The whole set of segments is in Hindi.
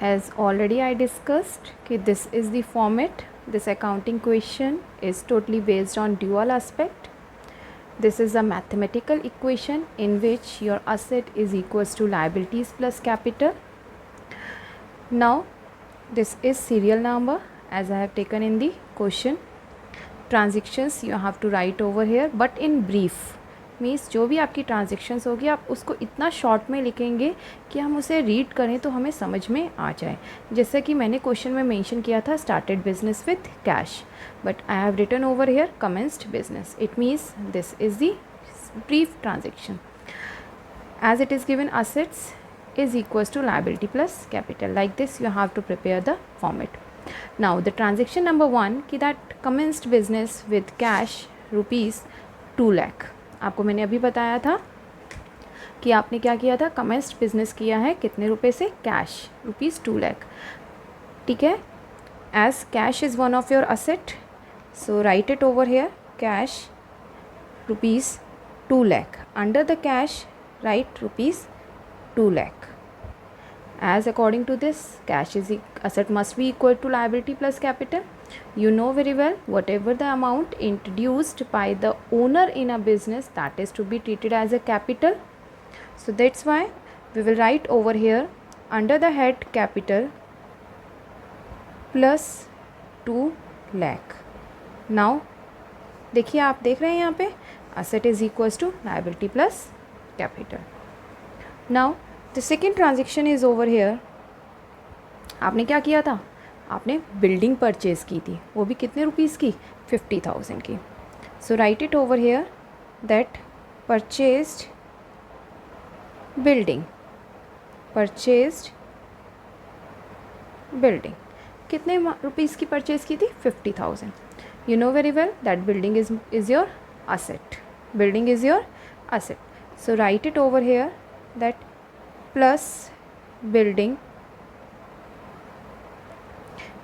As already I discussed कि this is the format. This accounting question is totally based on dual aspect. This is a mathematical equation in which your asset is equals to liabilities plus capital. Now this is serial number as I have taken in the question. Transactions you have to write over here but in brief. Means जो भी आपकी ट्रांजेक्शन्स होगी आप उसको इतना शॉर्ट में लिखेंगे कि हम उसे रीड करें तो हमें समझ में आ जाए. जैसे कि मैंने क्वेश्चन में मेंशन किया था started business with cash, but I have written over here commenced business. It means this is the brief transaction. As it is given assets is equals to liability plus capital. Like this you have to prepare the format. Now the transaction number 1 कि that commenced business with cash rupees 2 lakh. आपको मैंने अभी बताया था कि आपने क्या किया था, commenced business किया है कितने रुपए से, कैश रुपीज़ 2 lakh. ठीक है. As cash is one of your asset, so write it over here, cash rupees 2 lakh. Under the cash write rupees 2 lakh. As according to this, cash is asset must be equal to liability plus capital. You know very well whatever the amount introduced by the owner in a business, that is to be treated as a capital. So that's why we will write over here under the head capital plus 2 lakh. Now देखिए, आप देख रहे हैं यहाँ पे asset is equals to liability plus capital. Now the second transaction is over here. आपने क्या किया था, आपने बिल्डिंग परचेज की थी, वो भी कितने रुपीज़ की, 50,000 की. So write it over here that purchased building, purchased building कितने रुपीज़ की परचेज की थी, 50,000. You know very well that building is your asset. Building is your asset. So write it over here that plus building.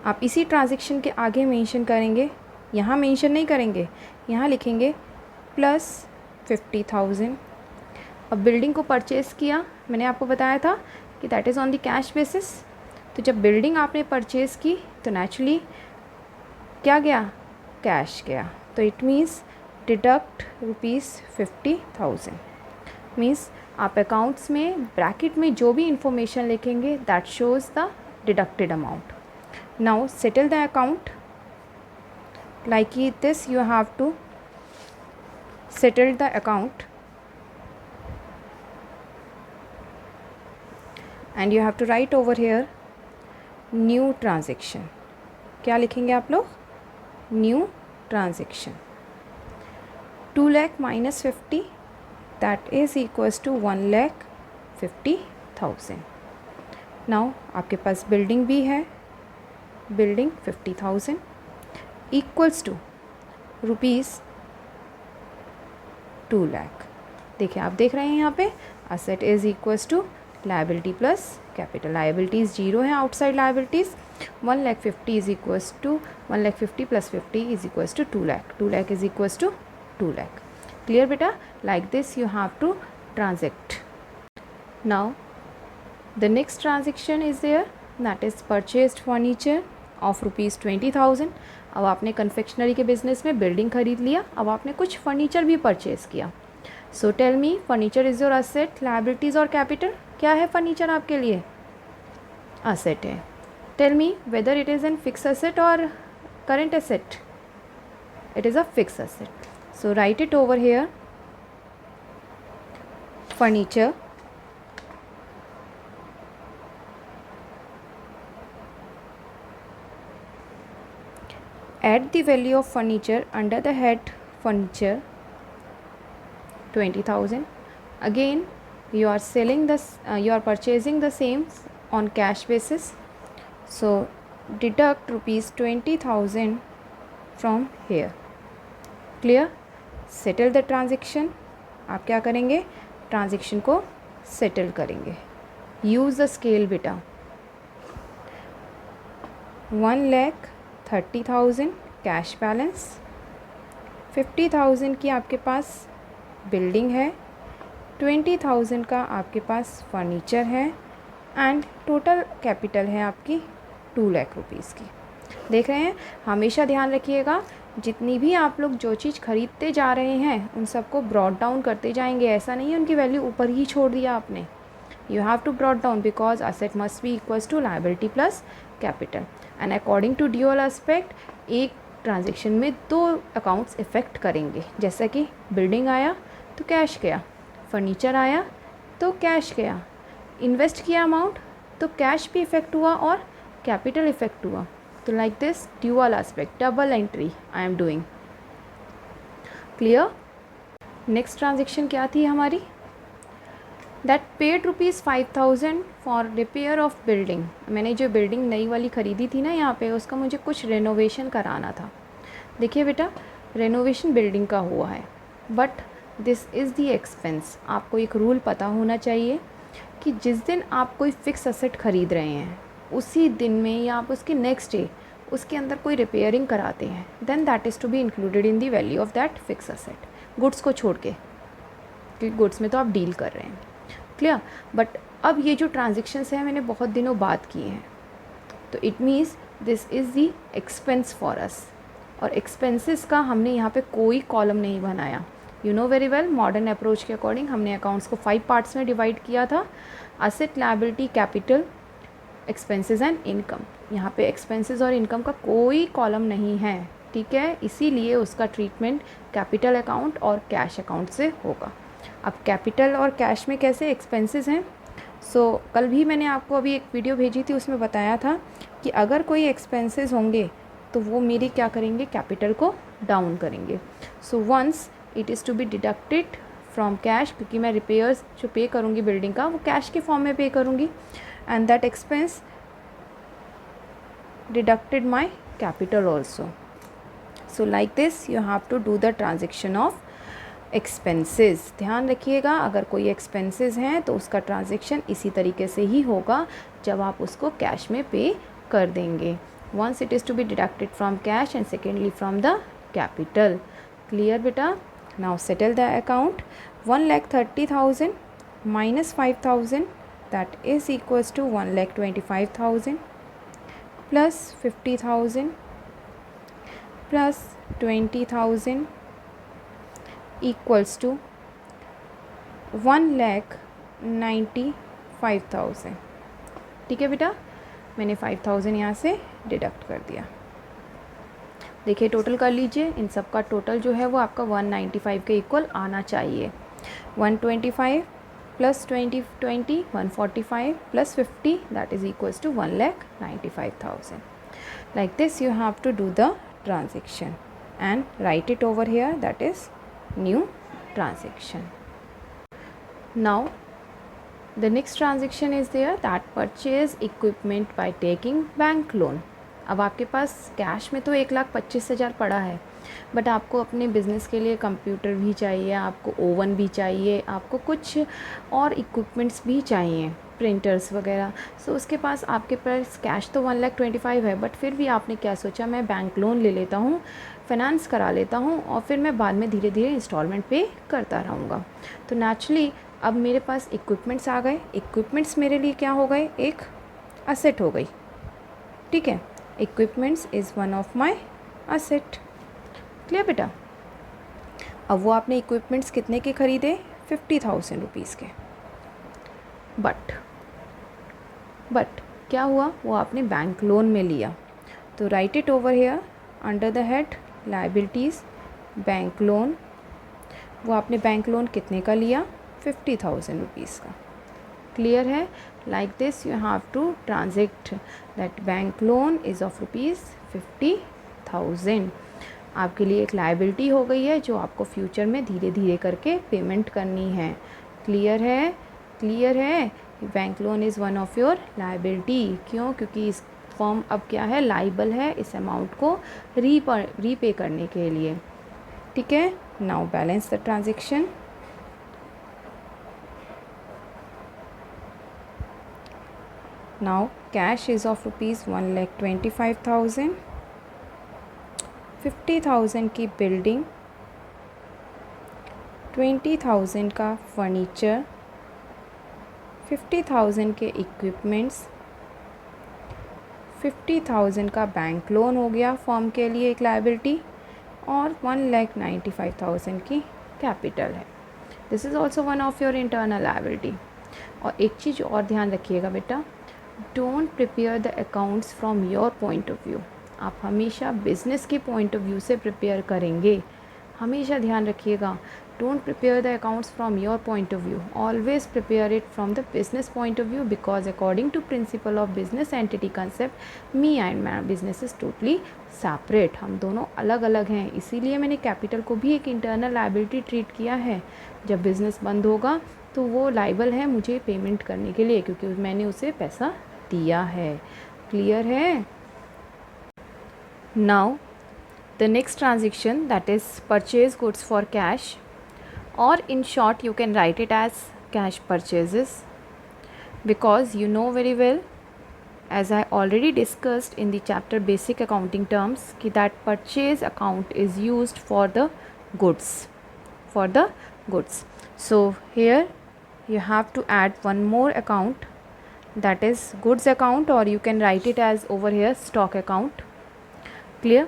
आप इसी ट्रांजेक्शन के आगे मेंशन करेंगे, यहाँ मेंशन नहीं करेंगे, यहाँ लिखेंगे प्लस 50,000. अब बिल्डिंग को परचेज़ किया, मैंने आपको बताया था कि that is on the cash basis. तो जब बिल्डिंग आपने परचेज़ की तो नेचुरली क्या गया, कैश गया. तो it means deduct rupees 50,000. Means आप अकाउंट्स में ब्रैकेट में जो भी इंफॉर्मेशन लिखेंगे that shows the deducted amount. Now settle the account like this. You have to settle the account and you have to write over here new transaction. क्या लिखेंगे आप लोग, new transaction. 2 lakh minus 50, that is equals to 1,50,000. Now आपके पास बिल्डिंग भी है, building 50,000 equals to rupees 2 lakh. देखिए, आप देख रहे हैं यहाँ पे asset is equals to liability plus capital. Liabilities 0 है, outside liabilities. 1,50,000 is equals to 1,50,000 plus 50 is equals to 2 lakh. 2 lakh is equals to 2 lakh. Clear beta? Like this you have to transact. Now the next transaction is there, that is purchased furniture of rupees 20,000. अब आपने कन्फेक्शनरी के बिजनेस में बिल्डिंग खरीद लिया, अब आपने कुछ फर्नीचर भी परचेज किया. So tell me, furniture is your asset, liabilities और कैपिटल. क्या है फर्नीचर आपके लिए, असेट है. Tell me whether it is an fix asset और current asset. It is a fix asset. So write it over here, furniture add the value of furniture under the head furniture 20,000. Again you are selling this, you are purchasing the same on cash basis. So deduct rupees 20,000 from here. Clear? Settle the transaction. आप क्या करेंगे, ट्रांजेक्शन को सेटल करेंगे. यूज़ द स्केल बेटा. 1,30,000 कैश बैलेंस, 50,000 की आपके पास बिल्डिंग है, 20,000 का आपके पास फर्नीचर है, एंड टोटल कैपिटल है आपकी 2 लाख रुपीज़ की। देख रहे हैं, हमेशा ध्यान रखिएगा जितनी भी आप लोग जो चीज़ खरीदते जा रहे हैं उन सबको ब्रॉड डाउन करते जाएंगे। ऐसा नहीं है उनकी वैल्यू ऊपर ही छोड़ दिया आपने। You have to brought down because asset must be equals to liability plus capital and according to dual aspect एक ट्रांजेक्शन में 2 अकाउंट्स इफ़ेक्ट करेंगे। जैसा कि बिल्डिंग आया तो कैश गया, फर्नीचर आया तो कैश गया, इन्वेस्ट किया अमाउंट तो कैश भी इफ़ेक्ट हुआ और कैपिटल इफ़ेक्ट हुआ। तो like this dual aspect double entry I am doing. Clear. Next transaction क्या थी हमारी, that paid ₹5,000 for repair of building. मैंने जो बिल्डिंग नई वाली ख़रीदी थी ना यहाँ पे, उसका मुझे कुछ रेनोवेशन कराना था। देखिए बेटा, रेनोवेशन बिल्डिंग का हुआ है but this is the expense. आपको एक रूल पता होना चाहिए कि जिस दिन आप कोई फ़िक्स असेट ख़रीद रहे हैं उसी दिन में या आप उसके नेक्स्ट डे उसके अंदर कोई रिपेयरिंग कराते हैं, then that is to be included in the value of that fix asset, goods को छोड़ के, क्योंकि गुड्स में तो आप डील कर रहे हैं। क्लियर। बट अब ये जो ट्रांजेक्शन्स हैं मैंने बहुत दिनों बाद किए हैं, तो it means this is the expense for us. और एक्सपेंसेस का हमने यहाँ पे कोई कॉलम नहीं बनाया। You know very well, modern approach के अकॉर्डिंग हमने अकाउंट्स को 5 पार्ट्स में डिवाइड किया था, asset, liability, capital, expenses and income. यहाँ पे एक्सपेंसेस और इनकम का कोई कॉलम नहीं है, ठीक है। इसीलिए उसका ट्रीटमेंट कैपिटल अकाउंट और कैश अकाउंट से होगा। अब कैपिटल और कैश में कैसे एक्सपेंसेस हैं, कल भी मैंने आपको अभी एक वीडियो भेजी थी, उसमें बताया था कि अगर कोई एक्सपेंसेस होंगे तो वो मेरे क्या करेंगे, कैपिटल को डाउन करेंगे। So once it is to be deducted from cash, क्योंकि मैं रिपेयर्स जो पे करूँगी बिल्डिंग का वो कैश के फॉर्म में पे करूँगी, and that expense deducted my capital also. So like this you have to do the transaction of expenses. ध्यान रखिएगा, अगर कोई एक्सपेंसेस हैं तो उसका ट्रांजेक्शन इसी तरीके से ही होगा जब आप उसको कैश में पे कर देंगे। Once it is to be deducted from cash and secondly from the capital. Clear बेटा। Now settle the account. 1,30,000 minus 5,000 that is equals to 1,25,000 plus 50,000 plus 20,000 equals to 1,95,000। ठीक है बेटा, मैंने 5,000 यहाँ से डिडक्ट कर दिया। देखिए टोटल कर लीजिए, इन सब का टोटल जो है वो आपका 195 के इक्वल आना चाहिए। 125 plus 20 145 plus 50 that is equals to 1,95,000। Like this you have to do the transaction and write it over here, that is new transaction. Now the next transaction is there, that purchase equipment by taking bank loan. अब आपके पास कैश में तो 1,25,000 पड़ा है, बट आपको अपने बिज़नेस के लिए कंप्यूटर भी चाहिए, आपको ओवन भी चाहिए, आपको कुछ और इक्विपमेंट्स भी चाहिए, प्रिंटर्स वगैरह। सो उसके पास आपके पास कैश तो 1,25,000 है, बट फिर भी आपने क्या सोचा, मैं बैंक लोन ले लेता हूँ, फाइनेंस करा लेता हूँ और फिर मैं बाद में धीरे धीरे इंस्टॉलमेंट पे करता रहूँगा। तो नेचुरली अब मेरे पास इक्विपमेंट्स आ गए। इक्विपमेंट्स मेरे लिए क्या हो गए, एक असेट हो गई। ठीक है, equipments is one of my asset. Clear बेटा। अब वो आपने इक्विपमेंट्स कितने के ख़रीदे, 50,000 रुपीज़ के। बट क्या हुआ, वो आपने बैंक लोन में लिया। तो right it over hair under the head liabilities bank loan. वो आपने बैंक लोन कितने का लिया, 50,000 रुपीज़ का। क्लियर है। Like this you have to transact that bank loan is of ₹50,000। आपके लिए एक लायबिलिटी हो गई है जो आपको फ्यूचर में धीरे धीरे करके पेमेंट करनी है। क्लियर है, क्लियर है। Bank loan is one of your liability. क्यों, क्योंकि इस फॉर्म अब क्या है, लाइबल है इस अमाउंट को रीपे करने के लिए। ठीक है। Now balance the transaction. Now cash is of ₹1,25,000, 50,000 की बिल्डिंग, 20,000 का फर्नीचर, 50,000 के इक्विपमेंट्स, 50,000 का बैंक लोन हो गया फॉर्म के लिए एक लायबिलिटी, और 1,95,000 की कैपिटल है। This is also one of your internal liability. और एक चीज़ और ध्यान रखिएगा बेटा, don't prepare the accounts from your point of view. आप हमेशा बिजनेस के पॉइंट ऑफ व्यू से प्रिपेयर करेंगे, हमेशा ध्यान रखिएगा। Don't prepare the accounts from your point of view, always prepare it from the business point of view, because according to principle of business entity concept, me and my business is totally separate. हम दोनों अलग अलग हैं, इसीलिए मैंने कैपिटल को भी एक इंटरनल लायबिलिटी ट्रीट किया है। जब बिज़नेस बंद होगा तो वो लाइबल है मुझे पेमेंट करने के लिए, क्योंकि मैंने उसे पैसा दिया है। क्लियर है? Now the next transaction, that is purchase goods for cash, or in short you can write it as cash purchases, because you know very well, as I already discussed in the chapter basic accounting terms, कि that purchase account is used for the goods, for the goods. So here you have to add one more account, that is goods account, or you can write it as over here stock account. Clear?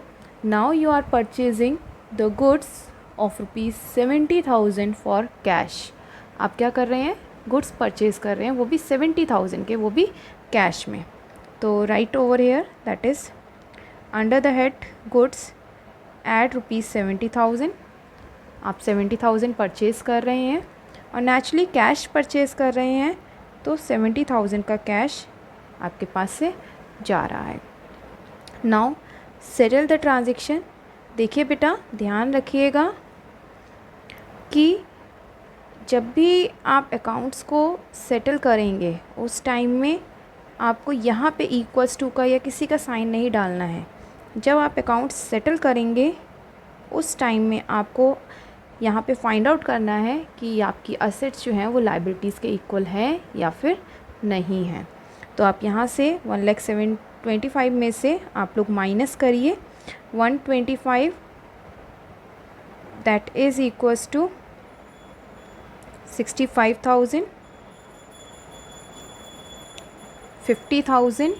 Now you are purchasing the goods of rupees 70,000 for cash. आप क्या कर रहे हैं? गुड्स परचेज कर रहे हैं, वो भी 70,000 के, वो भी कैश में। तो write over here, that is under the head goods add rupees 70,000। आप 70,000 परचेज कर रहे हैं और नेचुरली कैश परचेज कर रहे हैं, तो 70,000 का कैश आपके पास से जा रहा है। Now settle the transaction. देखिए बेटा, ध्यान रखिएगा कि जब भी आप अकाउंट्स को सेटल करेंगे उस टाइम में आपको यहाँ पे इक्वल्स टू का या किसी का साइन नहीं डालना है। जब आप अकाउंट्स सेटल करेंगे उस टाइम में आपको यहाँ पे फाइंड आउट करना है कि आपकी असेट्स जो हैं वो लायबिलिटीज़ के इक्वल है या फिर नहीं है। तो आप यहाँ से 1,25,000 में से आप लोग माइनस करिए 125, that is equals to 65,000, 50,000।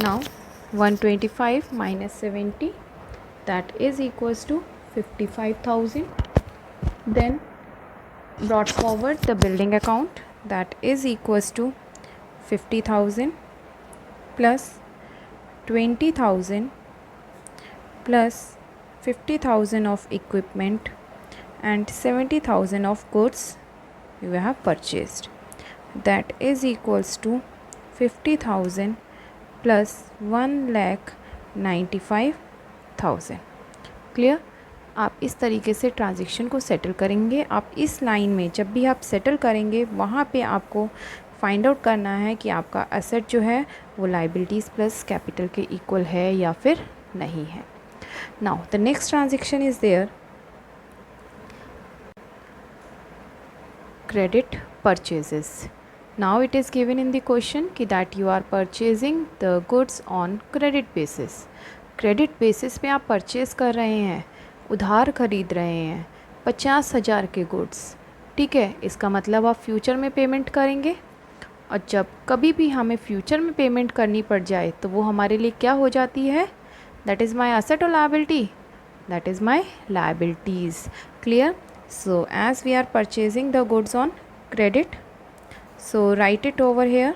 Now 125 minus 70, that is equals to 55,000. Then brought forward the building account, that is equals to 50,000 plus 20,000 plus 50,000 of equipment and 70,000 of goods you have purchased, that is equals to 50,000 plus 1,95,000। Clear? आप इस तरीके से ट्रांजेक्शन को सेटल करेंगे। आप इस लाइन में जब भी आप सेटल करेंगे वहाँ पे आपको फाइंड आउट करना है कि आपका एसेट जो है वो लायबिलिटीज़ प्लस कैपिटल के इक्वल है या फिर नहीं है। Now the next transaction is there credit purchases. Now it is given in the question कि that you are purchasing the goods on credit basis. Credit basis पे आप परचेज़ कर रहे हैं, उधार ख़रीद रहे हैं 50,000 के गुड्स। ठीक है, इसका मतलब आप फ्यूचर में पेमेंट करेंगे, और जब कभी भी हमें फ्यूचर में पेमेंट करनी पड़ जाए तो वो हमारे लिए क्या हो जाती है? दैट इज़ माई एसेट और liability? That is my liabilities. Clear? So as we are purchasing the goods on credit, so write it over here,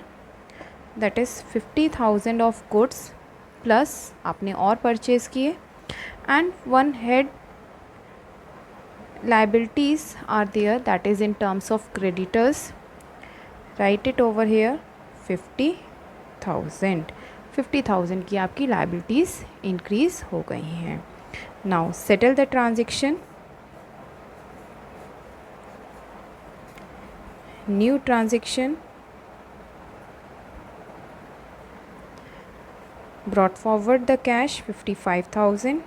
that is 50,000 of goods plus आपने और purchase किए, and one head liabilities are there, that is in terms of creditors. Write it over here 50,000। 50,000 की आपकी liabilities increase हो गई हैं। Now settle the transaction। New transaction, brought forward the cash 55,000,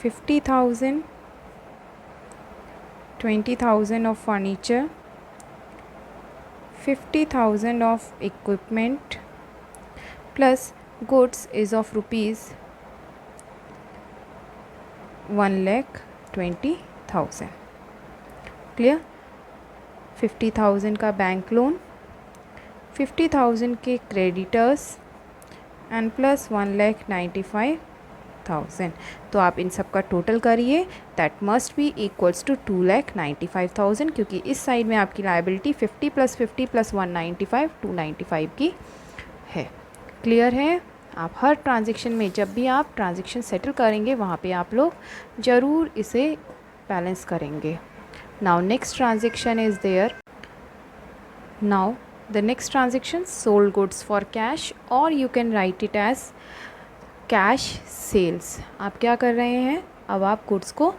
50,000, 20,000 of furniture, 50,000 of equipment plus goods is of rupees 1,20,000. Clear? 50,000 का बैंक लोन, 50,000 के क्रेडिटर्स एंड प्लस 1,95,000। तो आप इन सब का टोटल करिए, that must be equals to 2,95,000, क्योंकि इस साइड में आपकी लाइबिलिटी 50 + 50 + 195 295 की है। क्लियर है? आप हर ट्रांजेक्शन में जब भी आप ट्रांजेक्शन सेटल करेंगे वहाँ पे आप लोग ज़रूर इसे बैलेंस करेंगे। Now next transaction is there. Now the next transaction sold goods for cash, और you can write it as cash sales. आप क्या कर रहे हैं? अब आप गुड्स को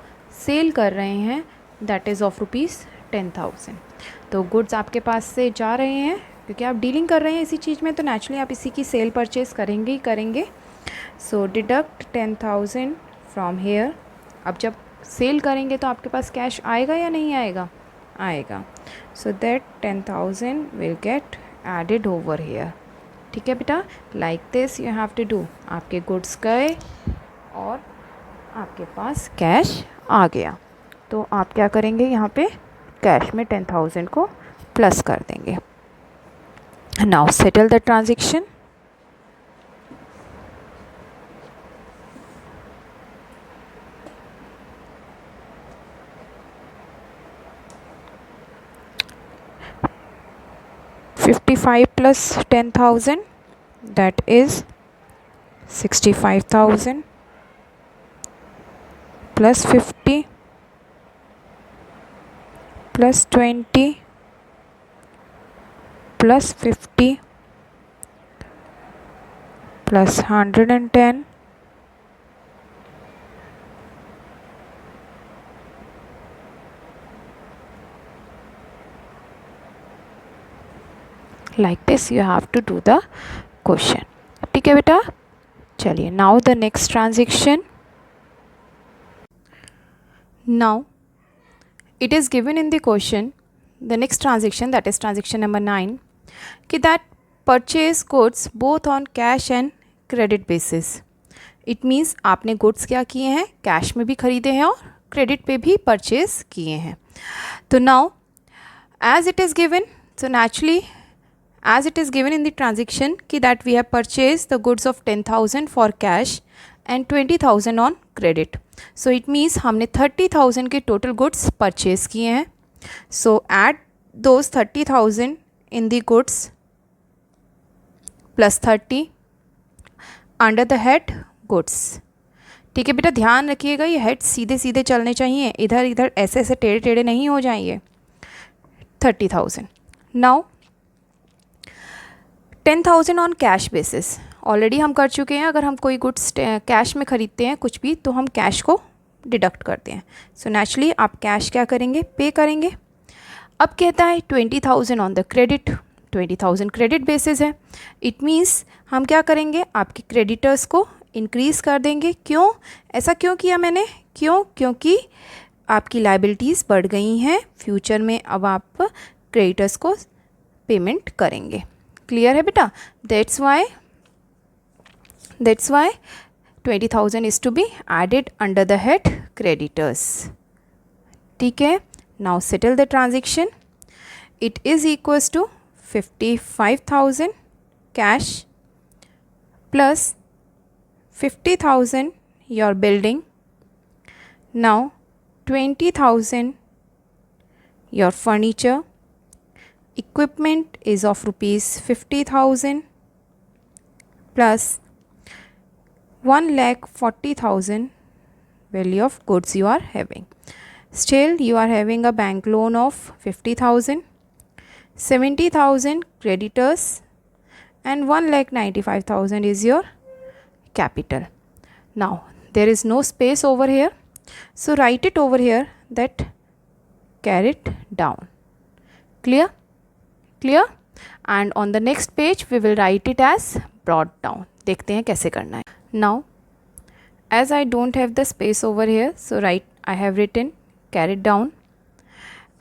सेल कर रहे हैं, दैट इज़ ऑफ ₹10,000। तो गुड्स आपके पास से जा रहे हैं, क्योंकि आप डीलिंग कर रहे हैं इसी चीज़ में, तो नेचुरली आप इसी की सेल परचेज़ करेंगे ही करेंगे। सो डिडक्ट 10,000 फ्रॉम हेयर। अब जब सेल करेंगे तो आपके पास कैश आएगा या नहीं आएगा? आएगा। So that 10,000 will get added over here. ठीक है बेटा, like this you have to do. आपके गुड्स गए और आपके पास कैश आ गया, तो आप क्या करेंगे? यहाँ पे कैश में 10,000 को प्लस कर देंगे। Now settle the transaction. $55 + 10,000, that is 65,000 plus 50 plus 20 plus 50 plus 110 like this you have to do the question। ठीक है बेटा, चलिए now the next transaction। Now it is given in the question the next transaction, that is transaction number 9, कि that purchase goods both on cash and credit basis। It means आपने goods क्या किए हैं? कैश में भी खरीदे हैं और क्रेडिट पे भी परचेज किए हैं। तो now as it is given, so naturally as it is given in the transaction कि that we have purchased the goods of 10,000 for cash and 20,000 on credit, so it means हमने 30,000 के total goods purchase किए हैं। so add those 30,000 in the goods plus 30 under the head goods। ठीक है बेटा, ध्यान रखिएगा ये हेड सीधे सीधे चलने चाहिए, इधर इधर ऐसे ऐसे टेढ़े टेढ़े नहीं हो जाएंगे। 30,000। Now 10,000 on cash basis already हम कर चुके हैं। अगर हम कोई गुड्स कैश में ख़रीदते हैं कुछ भी, तो हम कैश को डिडक्ट करते हैं। सो नेचुरली आप कैश क्या करेंगे? पे करेंगे। अब कहता है 20,000 on the credit, 20,000 credit basis है। इट मीन्स हम क्या करेंगे? आपके क्रेडिटर्स को इंक्रीज़ कर देंगे। क्यों? ऐसा क्यों किया मैंने? क्यों? क्योंकि आपकी लाइबिलिटीज़ बढ़ गई हैं, फ्यूचर में अब आप क्रेडिटर्स को पेमेंट करेंगे। क्लियर है बेटा? That's why 20,000 is to be added under the head creditors. ठीक है, now settle the transaction. It is equals to 55,000 cash plus 50,000 your building, now 20,000 your furniture, equipment is of ₹50,000 plus 1,40,000 value of goods you are having. Still you are having a bank loan of 50,000, 70,000 creditors and 1,95,000 is your capital. Now there is no space over here, so write it over here that carried down. Clear? And on the next page we will write it as brought down. देखते हैं कैसे करना है। Now as I don't have the space over here, so I have written carried down.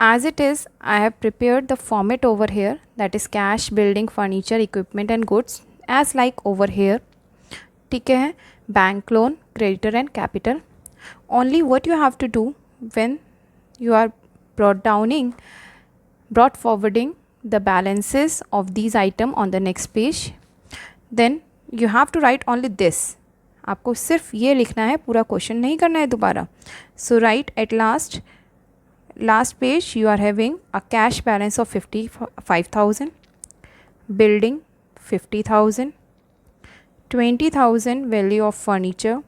As it is, I have prepared the format over here, that is cash, building, furniture, equipment and goods as like over here. ठीक है, bank loan, creditor and capital. Only what you have to do when you are brought downing brought forwarding the balances of these item on the next page. Then you have to write only this. आपको सिर्फ ये लिखना है, पूरा क्वेश्चन नहीं करना है दोबारा. So write at last page you are having a cash balance of 55,000, building 50,000, 20,000 value of furniture,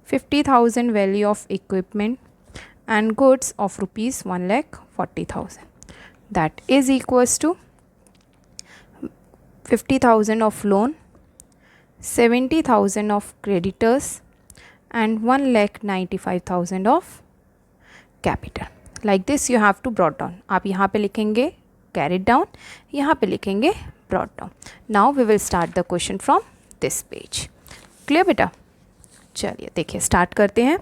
50,000 value of equipment, and goods of rupees 1,40,000. That is equals to 50,000 of loan, 70,000 of creditors, and 1,95,000 of capital. Like this you have to brought down. आप यहाँ पे लिखेंगे carried down, यहाँ पे लिखेंगे brought down. Now we will start the question from this page. Clear बेटा? चलिए देखिए स्टार्ट करते हैं.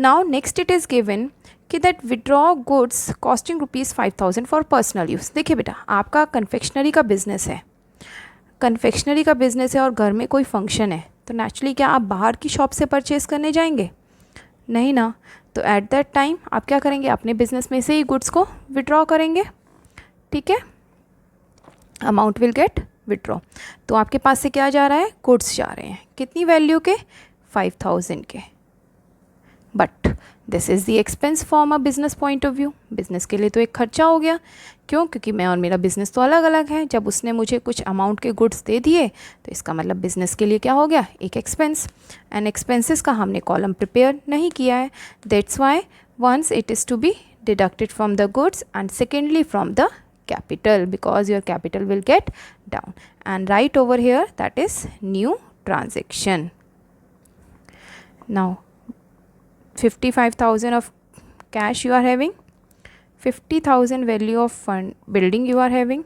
Now next it is given कि that withdraw goods costing rupees 5,000 for personal use. देखिए बेटा आपका कन्फेक्शनरी का बिजनेस है, कन्फेक्शनरी का बिजनेस है और घर में कोई फंक्शन है, तो नेचुरली क्या आप बाहर की शॉप से परचेज़ करने जाएंगे? नहीं ना. तो एट दैट टाइम आप क्या करेंगे, अपने बिजनेस में से ही गुड्स को विड्रॉ करेंगे. ठीक है, अमाउंट विल गेट विड्रॉ. तो आपके पास से क्या जा रहा है, गुड्स जा रहे हैं. कितनी वैल्यू के? 5,000 के. But this is the expense from a business point of view. Business के लिए तो एक खर्चा हो गया. क्यों? क्योंकि मैं और मेरा बिजनेस तो अलग अलग है. जब उसने मुझे कुछ अमाउंट के गुड्स दे दिए तो इसका मतलब बिजनेस के लिए क्या हो गया, एक एक्सपेंस. एंड एक्सपेंसेस का हमने कॉलम प्रिपेयर नहीं किया है. That's why once it is to be deducted from the goods and secondly from the capital, because your capital will get down. And right over here that is new transaction. Now 55,000 of cash you are having, 50,000 value of building you are having,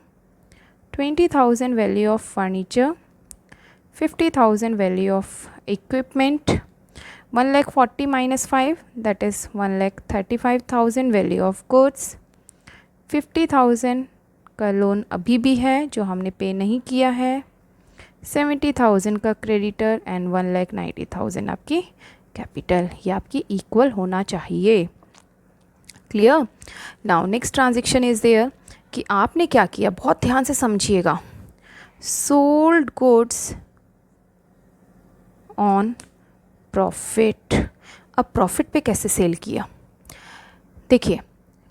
20,000 value of furniture, 50,000 value of equipment, 1,40,000 minus 5 that is 1,35,000 value of goods, 50,000 का लोन अभी भी है जो हमने पे नहीं किया है, 70,000 का क्रेडिटर एंड 1,90,000 आपकी कैपिटल. ये आपकी इक्वल होना चाहिए. Clear? Now next transaction is there कि आपने क्या किया, बहुत ध्यान से समझिएगा. Sold goods on profit. अब प्रॉफिट पे कैसे सेल किया? देखिए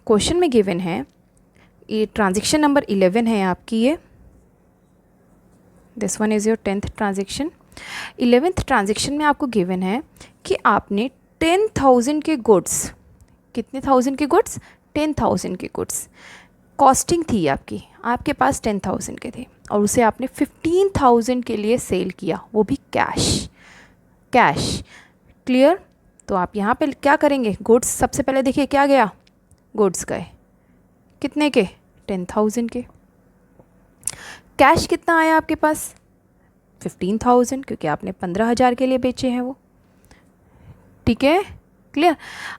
क्वेश्चन में गिवन है, ये ट्रांजेक्शन नंबर 11 है आपकी. ये this one is your 10th transaction. 11th transaction में आपको गिवन है कि आपने 10,000 के गुड्स, कितने थाउजेंड के गुड्स? 10,000 के गुड्स. कॉस्टिंग थी आपकी, आपके पास 10,000 के थे और उसे आपने 15,000 के लिए सेल किया, वो भी कैश. क्लियर? तो आप यहाँ पे क्या करेंगे, गुड्स सबसे पहले देखिए क्या गया, गुड्स गए कितने के? 10,000 के. कैश कितना आया आपके पास? 15,000, क्योंकि आपने 15,000 के लिए बेचे हैं वो. ठीक है, क्लियर?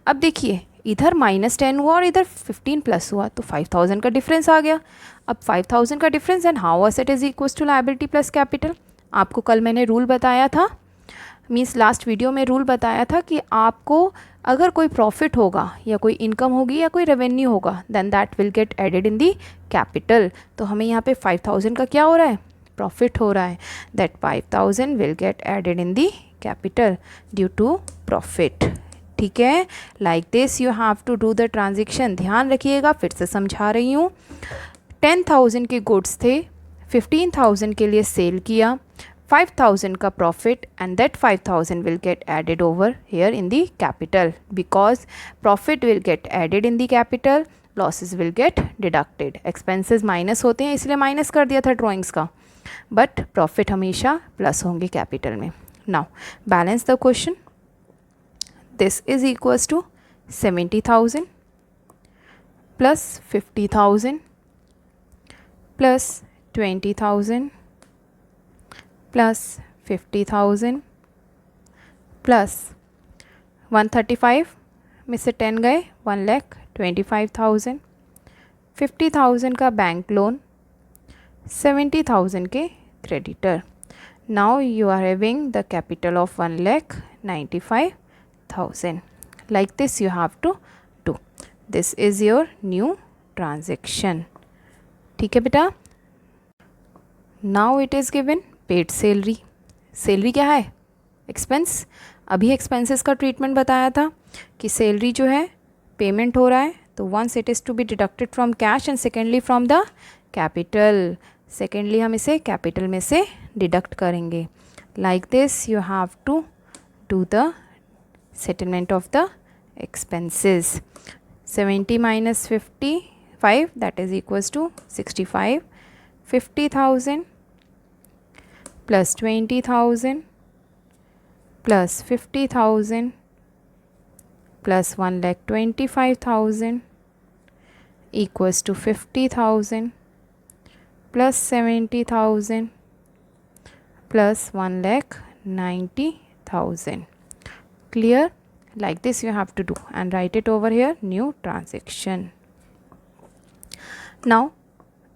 अब देखिए इधर -10 हुआ और इधर 15 प्लस हुआ, तो 5,000 का डिफरेंस आ गया. अब 5,000 का difference and how asset is equals to liability plus capital. आपको कल मैंने रूल बताया था, मीन्स लास्ट वीडियो में रूल बताया था कि आपको अगर कोई प्रॉफिट होगा या कोई इनकम होगी या कोई रेवेन्यू होगा then that will get added in the capital. तो हमें यहाँ पे 5,000 का क्या हो रहा है, प्रॉफिट हो रहा है. That 5,000 will get added in the capital due to profit. ठीक है, like this you have to do the transaction. ध्यान रखिएगा, फिर से समझा रही हूँ. 10,000 के गुड्स थे, 15,000 के लिए सेल किया, 5,000 का profit and that 5,000 will get added over here in the capital because profit will get added in the capital, losses will get deducted. Expenses minus होते हैं इसलिए माइनस कर दिया था ड्राइंग्स का, बट प्रॉफिट हमेशा प्लस होंगे कैपिटल में. Now balance the question. This is equals to 70,000 plus 50,000 plus 20,000 plus 50,000 plus 135 में से 10 गए, 1,25,000, 50,000 का बैंक लोन, 70,000 के creditor. Now you are having the capital of 1,95,000. Like this you have to do. This is your new transaction. ठीक है बेटा। Now it is given paid salary. Salary क्या है? एक्सपेंस। अभी एक्सपेंसेस का ट्रीटमेंट बताया था कि सैलरी जो है पेमेंट हो रहा है, तो once it is to be deducted from cash and secondly from the capital. Secondly हम इसे कैपिटल में से डिडक्ट करेंगे। Like this you have to do the settlement of the expenses. 70 minus 55, that is equals to 65. 50,000 plus 20,000 plus 50,000 plus 1,25,000 equals to 50,000 plus 70,000 plus 1,90,000. Clear? Like this you have to do and write it over here, new transaction. Now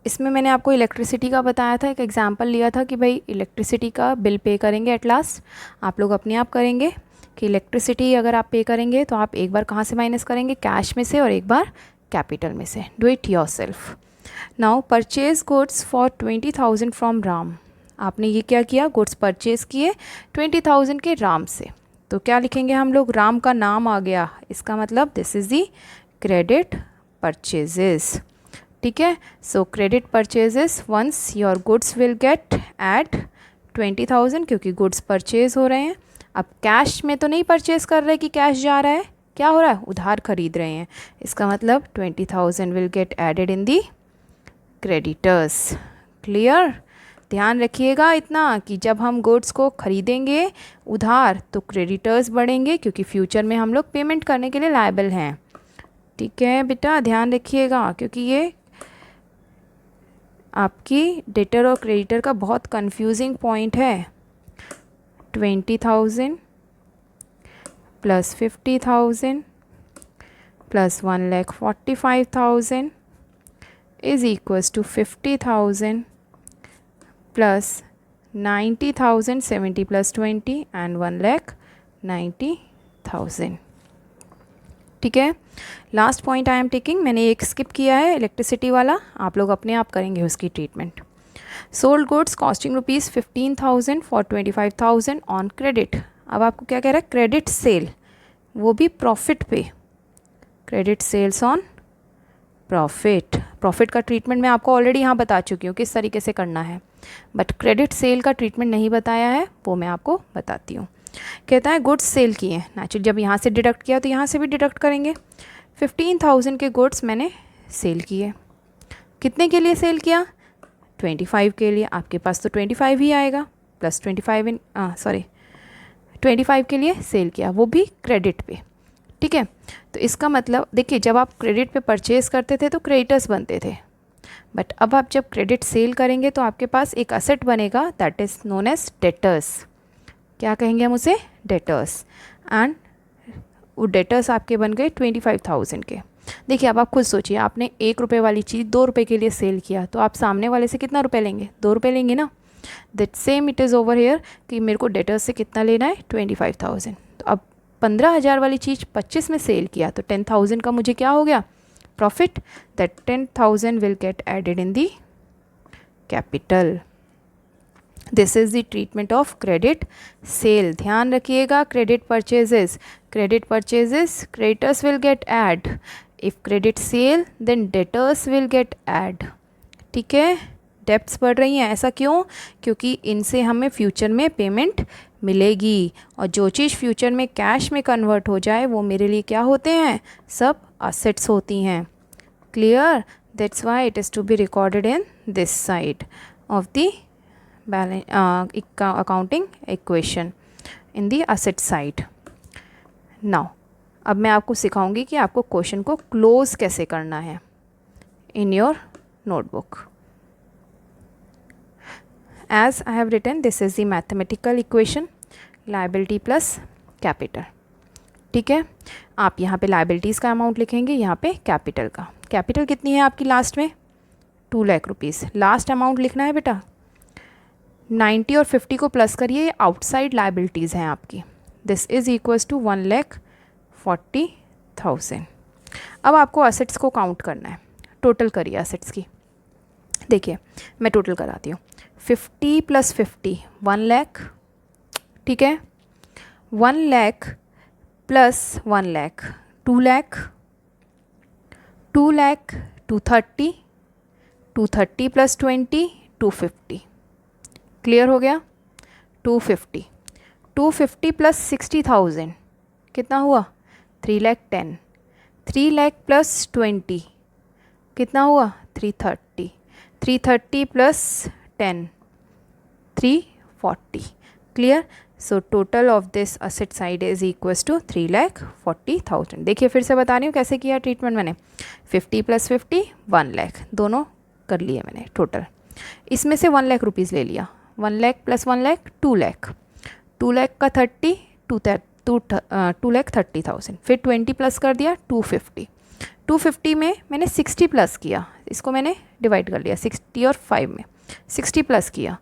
इसमें मैंने आपको इलेक्ट्रिसिटी का बताया था, एक एग्जांपल लिया था कि भाई इलेक्ट्रिसिटी का बिल पे करेंगे एट लास्ट। आप लोग अपने आप करेंगे कि इलेक्ट्रिसिटी अगर आप पे करेंगे तो आप एक बार कहाँ से माइनस करेंगे? कैश में से, और एक बार कैपिटल में से। Do it yourself. Now purchase goods for 20,000 from Ram. आपने ये क्या किया? गुड्स परचेज किए 20,000 के राम से, तो क्या लिखेंगे हम लोग? राम का नाम आ गया, इसका मतलब this is the credit purchases. ठीक है, so credit purchases once your goods will get at 20,000, क्योंकि गुड्स परचेज हो रहे हैं। अब कैश में तो नहीं परचेज कर रहे कि कैश जा रहा है, क्या हो रहा है? उधार खरीद रहे हैं, इसका मतलब 20,000 will get added in the creditors. Clear? ध्यान रखिएगा इतना कि जब हम गुड्स को खरीदेंगे उधार तो क्रेडिटर्स बढ़ेंगे, क्योंकि फ्यूचर में हम लोग पेमेंट करने के लिए लायबल हैं। ठीक है बेटा, ध्यान रखिएगा, क्योंकि ये आपकी डेटर और क्रेडिटर का बहुत कंफ्यूजिंग पॉइंट है। 20,000 plus 50,000 plus 1,45,000 is equals to 50,000 plus 90,000, 70 plus 20 and 1,90,000. ठीक है, last point I am taking, मैंने एक स्किप किया है इलेक्ट्रिसिटी वाला, आप लोग अपने आप करेंगे उसकी treatment. Sold goods costing rupees 15,000 for 25,000 on credit. अब आपको क्या कह रहा है? क्रेडिट सेल, वो भी प्रॉफिट पे। Credit sales on profit. Profit का ट्रीटमेंट मैं आपको ऑलरेडी यहाँ बता चुकी हूँ किस तरीके से करना है, बट क्रेडिट सेल का ट्रीटमेंट नहीं बताया है, वो मैं आपको बताती हूँ। कहता है गुड्स सेल किए हैं, नेचुरल जब यहाँ से डिडक्ट किया तो यहाँ से भी डिडक्ट करेंगे। 15,000 के गुड्स मैंने सेल किए। कितने के लिए सेल किया? 25 के लिए। आपके पास तो 25 ही आएगा, प्लस 25 के लिए सेल किया, वो भी क्रेडिट पे। ठीक है, तो इसका मतलब देखिए, जब आप क्रेडिट पे परचेज करते थे तो क्रेडिटर्स बनते थे, बट अब आप जब क्रेडिट सेल करेंगे तो आपके पास एक असेट बनेगा, that is known as debtors. क्या कहेंगे हम उसे? डेटर्स। एंड वो डेटर्स आपके बन गए 25,000 के। देखिए, अब आप खुद सोचिए, आपने 1 रुपये वाली चीज़ 2 रुपये के लिए सेल किया, तो आप सामने वाले से कितना रुपये लेंगे? 2 रुपये लेंगे ना। That same it is over here कि मेरे को डेटर्स से कितना लेना है? 25,000। तो अब 15,000 वाली चीज़ 25 में सेल किया, तो 10,000 का मुझे क्या हो गया? Profit. That 10,000 will get added in the capital. This is the treatment of credit sale. ध्यान रखिएगा, credit purchases creditors will get add. If credit sale then debtors will get add. ठीक है, डेप्ट्स बढ़ रही हैं, ऐसा क्यों? क्योंकि इनसे हमें फ्यूचर में पेमेंट मिलेगी, और जो चीज़ फ्यूचर में कैश में कन्वर्ट हो जाए वो मेरे लिए क्या होते हैं? सब असेट्स होती हैं। Clear? That's why it is to be recorded in this side of the accounting equation in the asset side. Now अब मैं आपको सिखाऊंगी कि आपको क्वेश्चन को क्लोज कैसे करना है in your notebook. As I have written, this is the mathematical equation, liability plus capital. ठीक है, आप यहाँ पे liabilities का अमाउंट लिखेंगे, यहाँ पे कैपिटल का। कैपिटल कितनी है आपकी लास्ट में? 2 लाख रुपीज़। लास्ट अमाउंट लिखना है बेटा। 90 और 50 को प्लस करिए, ये आउटसाइड लाइबिलिटीज़ हैं आपकी। This is equals to 1,40,000। अब आपको असेट्स को काउंट करना है, टोटल करिए असेट्स की। देखिए मैं टोटल कराती हूँ, 50 + 50 1 लाख, ठीक है, 1 लाख + 1 लाख 2 लाख, 2 लाख 230, 230 + 20 250, क्लियर हो गया। 250, 250 + 60,000 कितना हुआ, 310, 3 लाख + 20 कितना हुआ, 330, 330 + 10 340, clear. So total of this asset side is equals to 3,40,000। देखिए फिर से बता रही हूँ कैसे किया ट्रीटमेंट मैंने, 50 + 50 1 लाख, दोनों कर लिए मैंने टोटल। इसमें से 1 लाख रुपीज़ ले लिया, 1 लाख + 1 लाख 2 लाख, 2 लाख का 30 2 लाख 30,000, फिर 20 प्लस कर दिया 250, 250 में मैंने 60 प्लस किया, इसको मैंने डिवाइड कर लिया 60 और 5 में, 60 प्लस किया,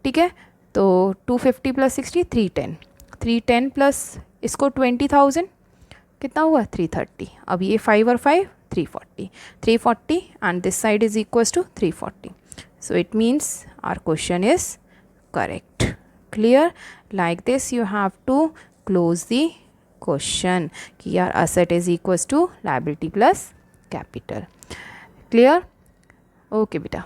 ठीक है। तो 250 + 60 310, 310 प्लस इसको 20,000 कितना हुआ, 330। अब ये 5 और 5 340, 340 and this side is equals to 340। So it means our question is correct. Clear? Like this you have to close the question कि यार asset is equals to liability plus capital. Clear? Okay बेटा.